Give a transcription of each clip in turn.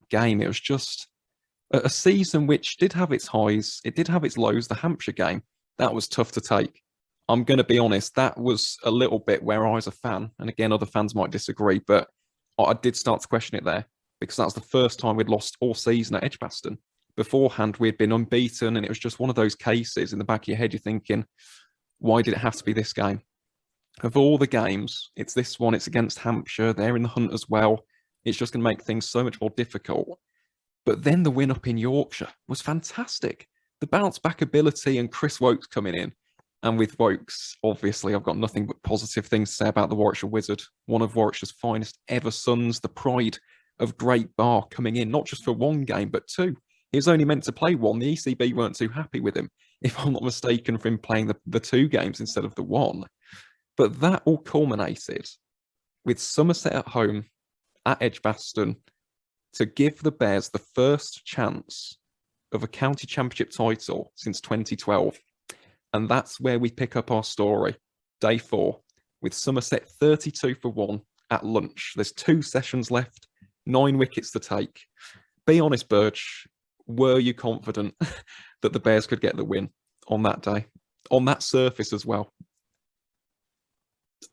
game. It was just a season which did have its highs, it did have its lows. The Hampshire game, that was tough to take. I'm going to be honest, that was a little bit where I was a fan. And again, other fans might disagree, but I did start to question it there because that was the first time we'd lost all season at Edgbaston. Beforehand, we'd been unbeaten, and it was just one of those cases in the back of your head, you're thinking, why did it have to be this game? Of all the games, it's this one, it's against Hampshire, they're in the hunt as well. It's just going to make things so much more difficult. But then the win up in Yorkshire was fantastic. The bounce back ability and Chris Wokes coming in. And with Wokes, obviously, I've got nothing but positive things to say about the Warwickshire Wizard. One of Warwickshire's finest ever sons, the pride of Great Bar coming in, not just for one game, but two. He was only meant to play one. The ECB weren't too happy with him, if I'm not mistaken, for him playing the two games instead of the one. But that all culminated with Somerset at home at Edgbaston to give the Bears the first chance of a county championship title since 2012. And that's where we pick up our story, day 4, with Somerset 32 for 1 at lunch. There's 2 sessions left, 9 wickets to take. Be honest, Birch, were you confident that the Bears could get the win on that day, on that surface as well?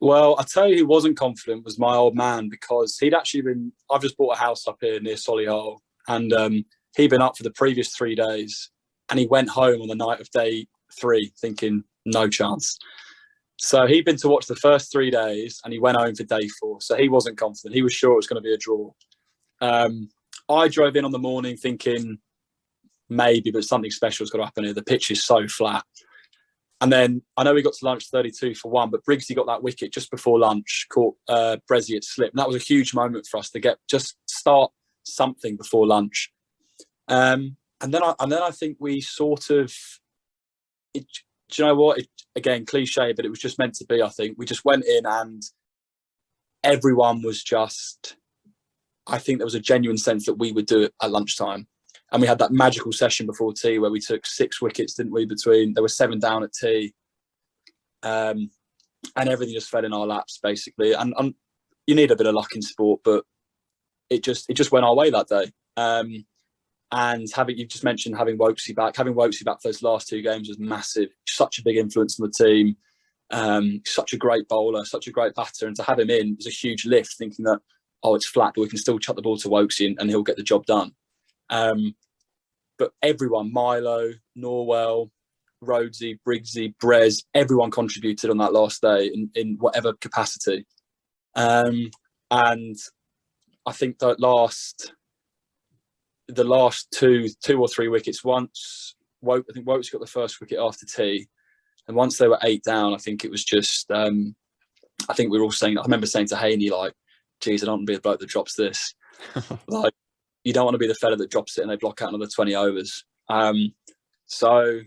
Well, I'll tell you who wasn't confident was my old man, because he'd actually been, I've just bought a house up here near Solihull, and he'd been up for the previous 3 days, and he went home on the night of day 3 thinking, no chance. So he'd been to watch the first 3 days, and he went home for day 4. So he wasn't confident. He was sure it was going to be a draw. I drove in on the morning thinking maybe, but something special is going to happen here. The pitch is so flat. And then I know we got to lunch 32 for 1, but Briggsy got that wicket just before lunch, caught Brezzy at slip. And that was a huge moment for us to start something before lunch. And then I think we sort of, do you know what? Again, cliche, but it was just meant to be, I think. We just went in and everyone was just, I think there was a genuine sense that we would do it at lunchtime. And we had that magical session before tea where we took 6 wickets, didn't we? There were 7 down at tea. And everything just fell in our laps, basically. And you need a bit of luck in sport, but it just went our way that day. And you've just mentioned having Wokesy back. Having Wokesy back for those last 2 games was massive. Such a big influence on the team. Such a great bowler, such a great batter. And to have him in was a huge lift, thinking that, it's flat, but we can still chuck the ball to Wokesy and he'll get the job done. But everyone, Milo, Norwell, Rhodesy, Briggsy, Brez, everyone contributed on that last day in whatever capacity. And I think the last 2 or 3 wickets, I think Wokes got the first wicket after tea. And once they were 8 down, I think it was just, I think we were all saying, I remember saying to Haney, like, geez, I don't want to be the bloke that drops this. Like, you don't want to be the fella that drops it and they block out another 20 overs. So,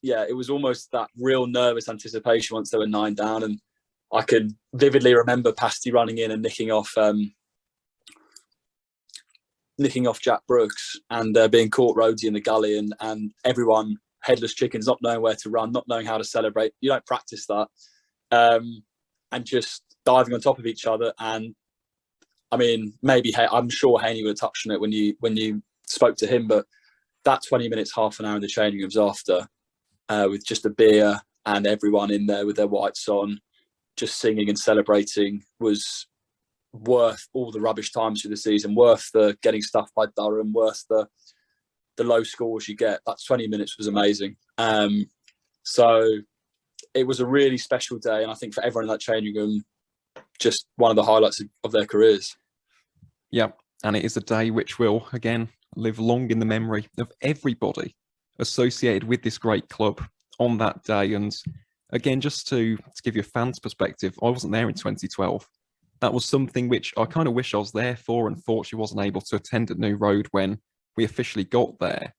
yeah, it was almost that real nervous anticipation once they were 9 down. And I can vividly remember Pasty running in and nicking off Jack Brooks and being caught Rhodesy in the gully and everyone headless chickens, not knowing where to run, not knowing how to celebrate. You don't practice that. And just diving on top of each other. And I mean, maybe I'm sure Haney would have touched on it when you spoke to him, but that 20 minutes, half an hour in the changing rooms after, with just a beer and everyone in there with their whites on, just singing and celebrating, was worth all the rubbish times through the season, worth the getting stuffed by Durham, worth the low scores you get. That 20 minutes was amazing. So it was a really special day, and I think for everyone in that changing room, just one of the highlights of their careers. Yeah, and it is a day which will, again, live long in the memory of everybody associated with this great club on that day. And again, just to give you a fan's perspective, I wasn't there in 2012. That was something which I kind of wish I was there for, and fortunately wasn't able to attend at New Road when we officially got there.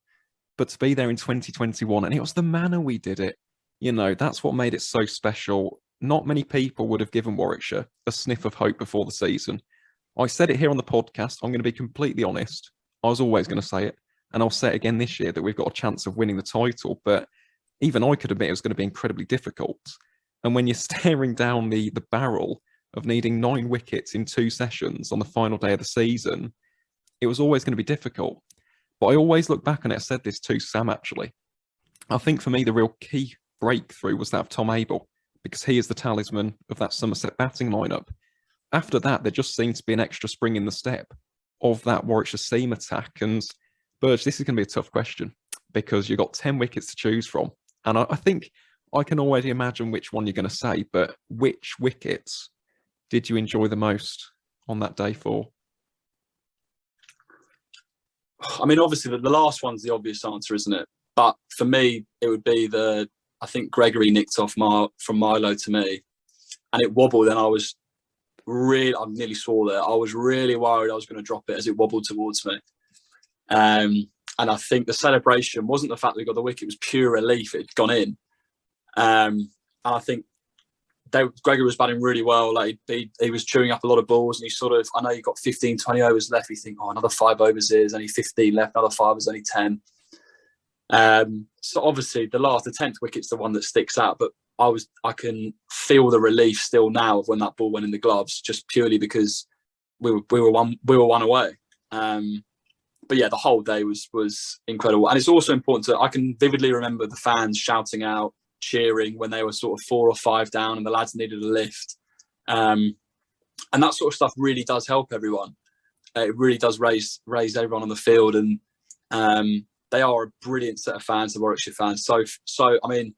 But to be there in 2021, and it was the manner we did it, that's what made it so special. Not many people would have given Warwickshire a sniff of hope before the season. I said it here on the podcast. I'm going to be completely honest. I was always going to say it. And I'll say it again this year that we've got a chance of winning the title. But even I could admit it was going to be incredibly difficult. And when you're staring down the barrel of needing 9 wickets in 2 sessions on the final day of the season, it was always going to be difficult. But I always look back on it. I said this to Sam, actually. I think for me, the real key breakthrough was that of Tom Abel, because he is the talisman of that Somerset batting lineup. After that, there just seemed to be an extra spring in the step of that Warwickshire seam attack. And Burge, this is going to be a tough question because you've got 10 wickets to choose from. And I think I can already imagine which one you're going to say, but which wickets did you enjoy the most on that day for? I mean, obviously, the last one's the obvious answer, isn't it? But for me, it would be I think Gregory nicked off from Milo to me, and it wobbled, and I nearly swore there. I was really worried I was going to drop it as it wobbled towards me. And I think the celebration wasn't the fact that we got the wicket, it was pure relief. It had gone in. And I think Gregory was batting really well. Like he was chewing up a lot of balls, and he sort of, I know you got 15, 20 overs left. You think, another 5 overs here, there's only 15 left, another 5 is only 10. So obviously the 10th wicket's the one that sticks out, but I can feel the relief still now of when that ball went in the gloves, just purely because we were one away. But yeah, the whole day was incredible. And it's also important I can vividly remember the fans shouting out, cheering when they were sort of 4 or 5 down and the lads needed a lift. And that sort of stuff really does help everyone. It really does raise everyone on the field. And they are a brilliant set of fans, the Warwickshire fans. So I mean,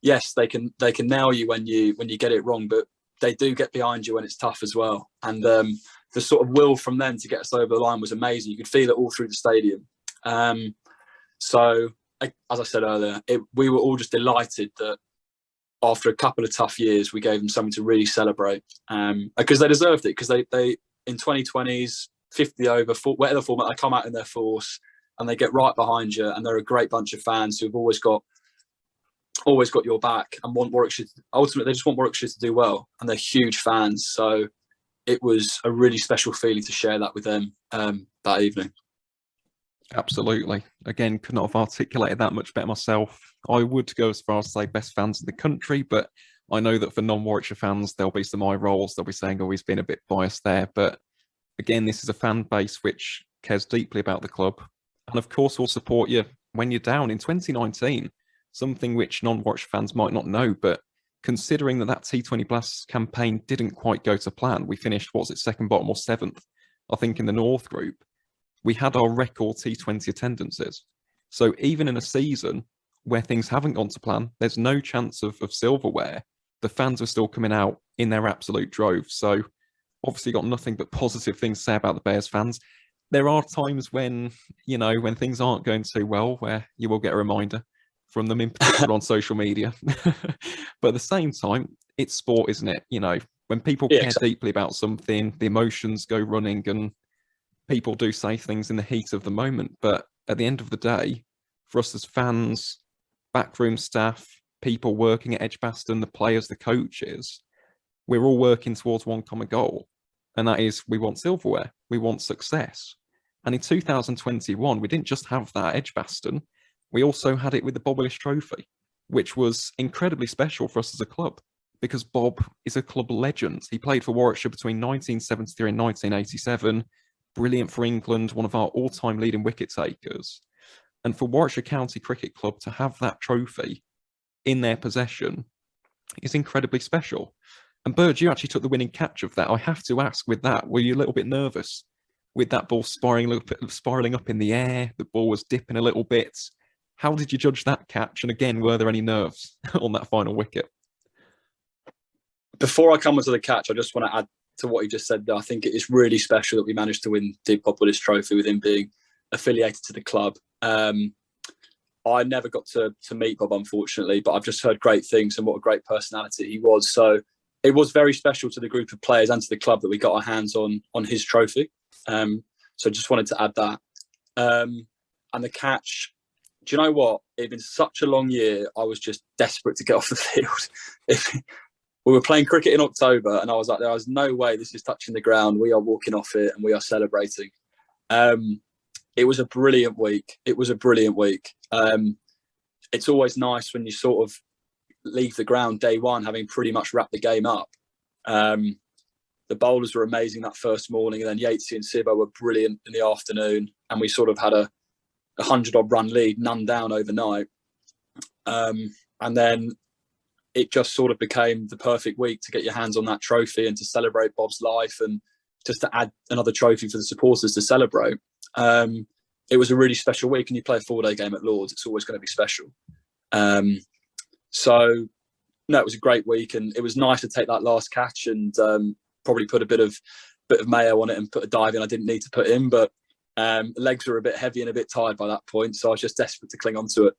yes, they can nail you when you get it wrong, but they do get behind you when it's tough as well. And the sort of will from them to get us over the line was amazing. You could feel it all through the stadium. So, as I said earlier, we were all just delighted that after a couple of tough years, we gave them something to really celebrate, because they deserved it. Because they in 2020s, 50 over, whatever format, they come out in their force and they get right behind you. And they're a great bunch of fans who've always got your back and want Warwickshire. Ultimately, they just want Warwickshire to do well, and they're huge fans. So it was a really special feeling to share that with them that evening. Absolutely. Again, could not have articulated that much better myself. I would go as far as to say best fans in the country, but I know that for non-Warwickshire fans, there'll be some eye rolls. They'll be saying, he's been a bit biased there. But again, this is a fan base which cares deeply about the club. And of course, will support you when you're down. In 2019, something which non-Warwickshire fans might not know, but considering that T20 Blast campaign didn't quite go to plan, we finished, second bottom or 7th, I think, in the North Group. We had our record T20 attendances. So even in a season where things haven't gone to plan, there's no chance of silverware. The fans are still coming out in their absolute drove. So obviously got nothing but positive things to say about the Bears fans. There are times when things aren't going too well, where you will get a reminder from them, in particular on social media. But at the same time, it's sport, isn't it? When people care deeply about something, the emotions go running and people do say things in the heat of the moment. But at the end of the day, for us as fans, backroom staff, people working at Edgbaston, the players, the coaches, we're all working towards one common goal. And that is, we want silverware. We want success. And in 2021, we didn't just have that at Edgbaston. We also had it with the Bob Willis Trophy, which was incredibly special for us as a club, because Bob is a club legend. He played for Warwickshire between 1973 and 1987. Brilliant for England, one of our all-time leading wicket takers. And for Warwickshire County Cricket Club to have that trophy in their possession is incredibly special. And Burge, you actually took the winning catch of that. I have to ask, with that, were you a little bit nervous with that ball spiralling up in the air? The ball was dipping a little bit. How did you judge that catch? And again, were there any nerves on that final wicket? Before I come onto the catch, I just want to add to what you just said there. I think it is really special that we managed to win the Bob Willis Trophy with him being affiliated to the club. I never got to meet Bob, unfortunately, but I've just heard great things and what a great personality he was. So it was very special to the group of players and to the club that we got our hands on his trophy. So just wanted to add that. And the catch, do you know what? It'd been such a long year. I was just desperate to get off the field. We were playing cricket in October, and I was like, there is no way this is touching the ground. We are walking off it and we are celebrating. It was a brilliant week. It's always nice when you sort of leave the ground day one, having pretty much wrapped the game up. the bowlers were amazing that first morning, and then Yatesy and Sibbo were brilliant in the afternoon, and we sort of had a 100-odd run lead, none down overnight. And then it just sort of became the perfect week to get your hands on that trophy and to celebrate Bob's life, and just to add another trophy for the supporters to celebrate. It was a really special week, and you play a 4-day game at Lords, it's always going to be special. So, no, it was a great week, and it was nice to take that last catch and probably put a bit of mayo on it and put a dive in I didn't need to put in, but legs were a bit heavy and a bit tired by that point, so I was just desperate to cling on to it.